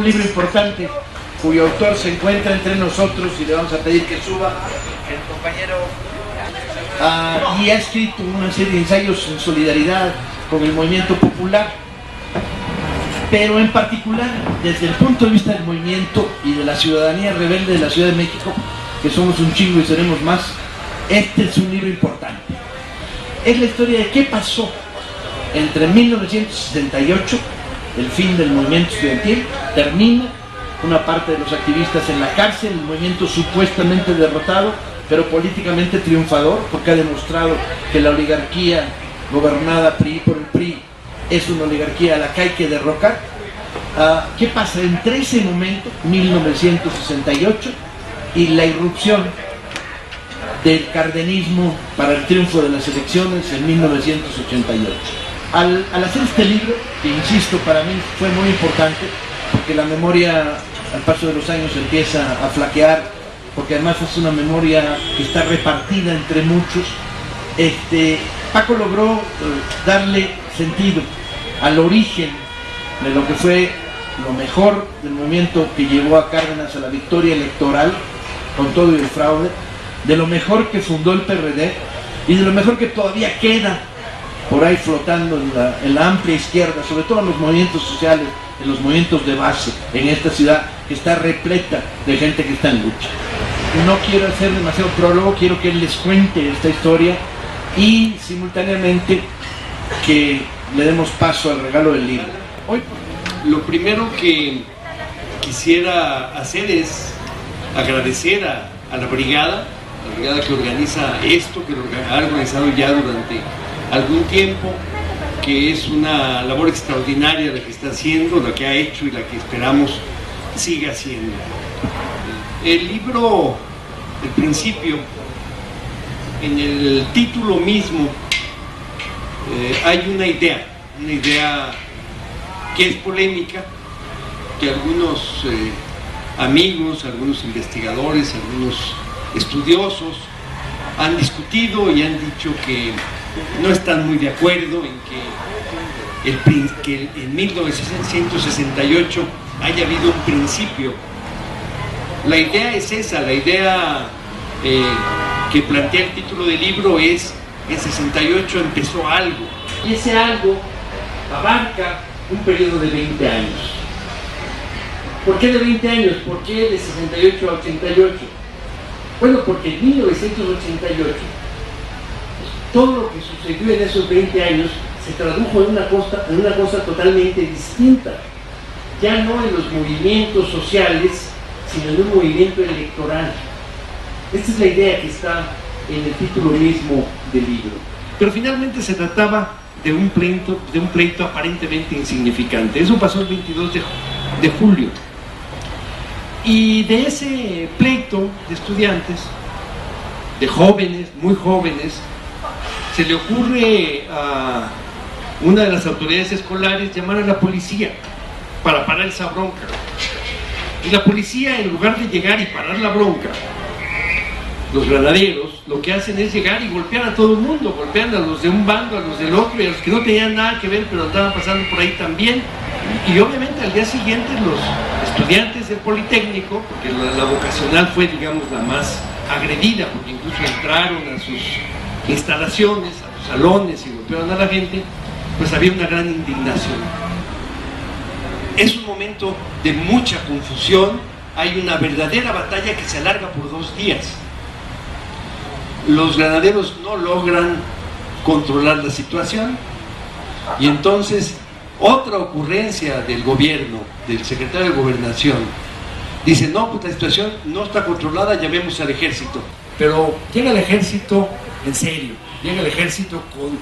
un libro importante cuyo autor se encuentra entre nosotros y le vamos a pedir que suba, el compañero, y ha escrito una serie de ensayos en solidaridad con el movimiento popular, pero en particular desde el punto de vista del movimiento y de la ciudadanía rebelde de la Ciudad de México, que somos un chingo y seremos más. Este es un libro importante. Es la historia de qué pasó entre 1968, el fin del movimiento estudiantil, termina, una parte de los activistas en la cárcel, el movimiento supuestamente derrotado, pero políticamente triunfador, porque ha demostrado que la oligarquía gobernada por el PRI es una oligarquía a la que hay que derrocar. ¿Qué pasa entre ese momento, 1968, y la irrupción del cardenismo para el triunfo de las elecciones en 1988? Al hacer este libro, que insisto, para mí fue muy importante, porque la memoria al paso de los años empieza a flaquear, porque además es una memoria que está repartida entre muchos, Paco logró darle sentido al origen de lo que fue lo mejor del movimiento que llevó a Cárdenas a la victoria electoral, con todo y el fraude, de lo mejor que fundó el PRD y de lo mejor que todavía queda por ahí flotando en la amplia izquierda, sobre todo en los movimientos sociales, en los movimientos de base, en esta ciudad que está repleta de gente que está en lucha. No quiero hacer demasiado prólogo, quiero que él les cuente esta historia y simultáneamente que le demos paso al regalo del libro. Hoy lo primero que quisiera hacer es agradecer a la brigada que organiza esto, que lo ha organizado ya durante algún tiempo, que es una labor extraordinaria la que está haciendo, la que ha hecho y la que esperamos siga haciendo. El libro, el principio, en el título mismo hay una idea que es polémica, que algunos amigos, algunos investigadores, algunos estudiosos han discutido y han dicho que no están muy de acuerdo en que en 1968 haya habido un principio. La idea es esa, la idea que plantea el título del libro es: en 68 empezó algo, y ese algo abarca un periodo de 20 años. ¿Por qué de 20 años? ¿Por qué de 68 a 88? Bueno, porque en 1988 todo lo que sucedió en esos 20 años se tradujo en una cosa totalmente distinta. Ya no en los movimientos sociales, sino en un movimiento electoral. Esta es la idea que está en el título mismo del libro. Pero finalmente se trataba de un pleito aparentemente insignificante. Eso pasó el 22 de julio. Y de ese pleito de estudiantes, de jóvenes, muy jóvenes, se le ocurre a una de las autoridades escolares llamar a la policía para parar esa bronca. Y la policía, en lugar de llegar y parar la bronca, los granaderos lo que hacen es llegar y golpear a todo el mundo, golpean a los de un bando, a los del otro y a los que no tenían nada que ver pero andaban pasando por ahí también. Y obviamente al día siguiente los estudiantes del Politécnico, porque la vocacional fue, digamos, la más agredida, porque incluso entraron a sus instalaciones, a los salones y golpearon a la gente, pues había una gran indignación. Es un momento de mucha confusión, hay una verdadera batalla que se alarga por 2 días. Los granaderos no logran controlar la situación y entonces otra ocurrencia del gobierno, del secretario de Gobernación, dice: no, pues la situación no está controlada, llamemos al ejército. Pero llega el ejército en serio, llega el ejército con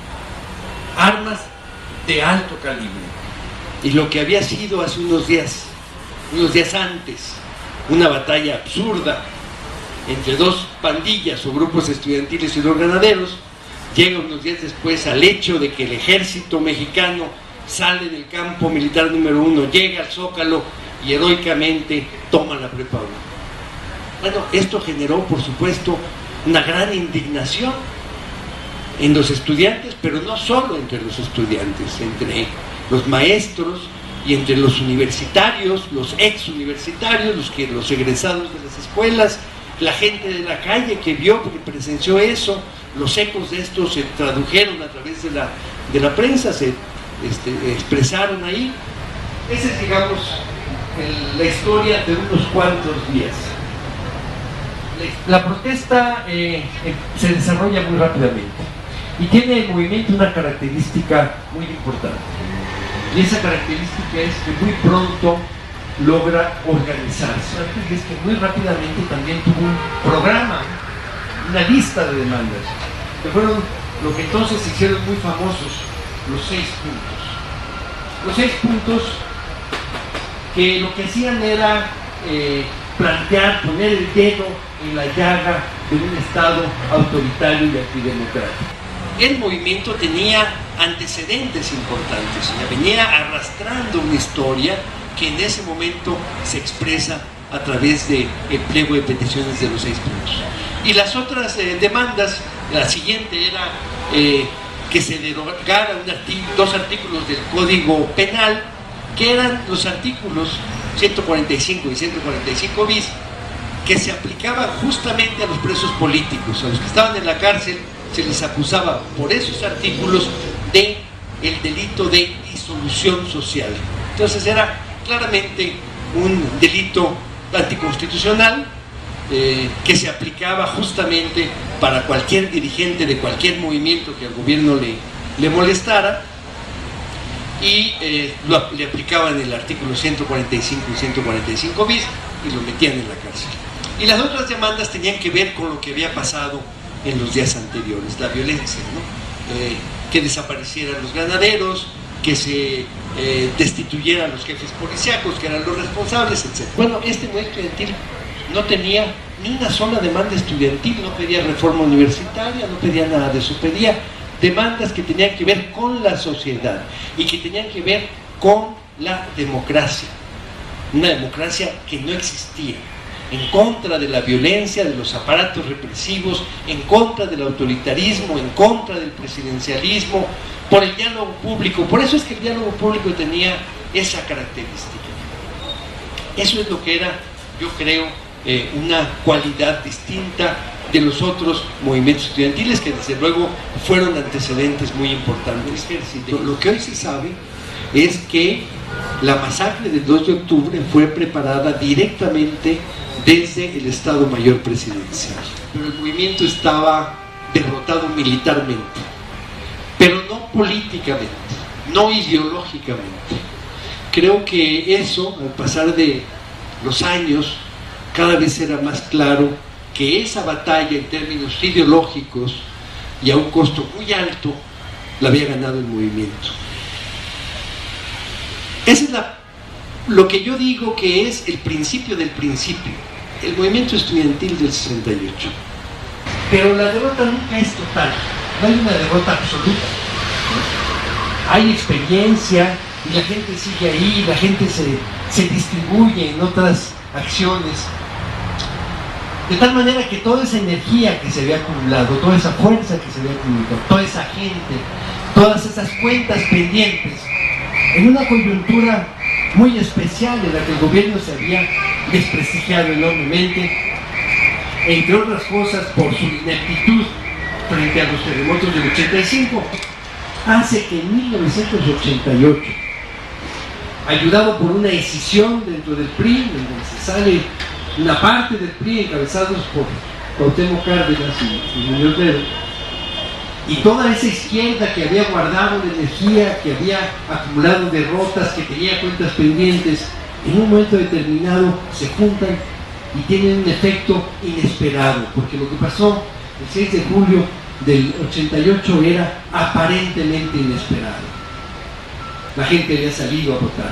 armas de alto calibre. Y lo que había sido hace unos días antes, una batalla absurda entre 2 pandillas o grupos estudiantiles y los granaderos, llega unos días después al hecho de que el ejército mexicano sale del campo militar número 1, llega al Zócalo y heroicamente toma la Prepa 1. Bueno, esto generó, por supuesto, una gran indignación en los estudiantes, pero no solo entre los estudiantes, entre los maestros y entre los universitarios, los ex universitarios, los egresados de las escuelas, la gente de la calle que vio, porque presenció eso. Los ecos de esto se tradujeron a través de la prensa, se expresaron ahí. Esa es, digamos, la historia de unos cuantos días. La protesta se desarrolla muy rápidamente y tiene el movimiento una característica muy importante, y esa característica es que muy pronto logra organizarse, y es que muy rápidamente también tuvo un programa, una lista de demandas, que fueron lo que entonces se hicieron muy famosos, los 6 puntos. Los 6 puntos que lo que hacían era plantear, poner el dedo en la llaga de un Estado autoritario y antidemocrático. El movimiento tenía antecedentes importantes, venía arrastrando una historia que en ese momento se expresa a través del pliego de peticiones de los 6 puntos. Y las otras demandas, la siguiente era que se derogaran 2 artículos del Código Penal, que eran los artículos 145 y 145 bis, que se aplicaban justamente a los presos políticos, a los que estaban en la cárcel. Se les acusaba por esos artículos de el delito de disolución social. Entonces era claramente un delito anticonstitucional que se aplicaba justamente para cualquier dirigente de cualquier movimiento que al gobierno le molestara, y le aplicaban el artículo 145 y 145 bis y lo metían en la cárcel. Y las otras demandas tenían que ver con lo que había pasado en los días anteriores, la violencia, ¿no? Que desaparecieran los ganaderos, que se destituyeran los jefes policíacos, que eran los responsables, etc. Bueno, este movimiento estudiantil no tenía ni una sola demanda estudiantil, no pedía reforma universitaria, no pedía nada de eso, pedía demandas que tenían que ver con la sociedad y que tenían que ver con la democracia, una democracia que no existía, en contra de la violencia, de los aparatos represivos, en contra del autoritarismo, en contra del presidencialismo, por el diálogo público. Por eso es que el diálogo público tenía esa característica. Eso es lo que era, yo creo, una cualidad distinta de los otros movimientos estudiantiles, que desde luego fueron antecedentes muy importantes. Lo que hoy se sabe es que la masacre del 2 de octubre fue preparada directamente desde el Estado Mayor Presidencial. Pero el movimiento estaba derrotado militarmente, pero no políticamente, no ideológicamente. Creo que eso, al pasar de los años, cada vez era más claro que esa batalla en términos ideológicos y a un costo muy alto la había ganado el movimiento. Esa es lo que yo digo que es el principio del principio, el movimiento estudiantil del 68. Pero la derrota nunca es total, no hay una derrota absoluta. Hay experiencia y la gente sigue ahí, la gente se distribuye en otras acciones, de tal manera que toda esa energía que se había acumulado, toda esa fuerza que se había acumulado, toda esa gente, todas esas cuentas pendientes, en una coyuntura muy especial en la que el gobierno se había desprestigiado enormemente, entre otras cosas por su ineptitud frente a los terremotos del 85, hace que en 1988, ayudado por una escisión dentro del PRI, en donde se sale una parte del PRI encabezados por Cuauhtémoc Cárdenas y Muñoz Ledo, y toda esa izquierda que había guardado la energía, que había acumulado derrotas, que tenía cuentas pendientes, en un momento determinado se juntan y tienen un efecto inesperado, porque lo que pasó el 6 de julio del 88 era aparentemente inesperado. La gente había salido a votar,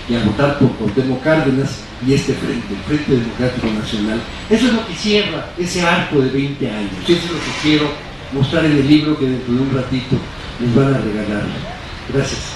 y a votar por Cuauhtémoc Cárdenas y este frente, el Frente Democrático Nacional. Eso es lo que cierra ese arco de 20 años. Eso es lo que quiero mostrar en el libro que dentro de un ratito les van a regalar. Gracias.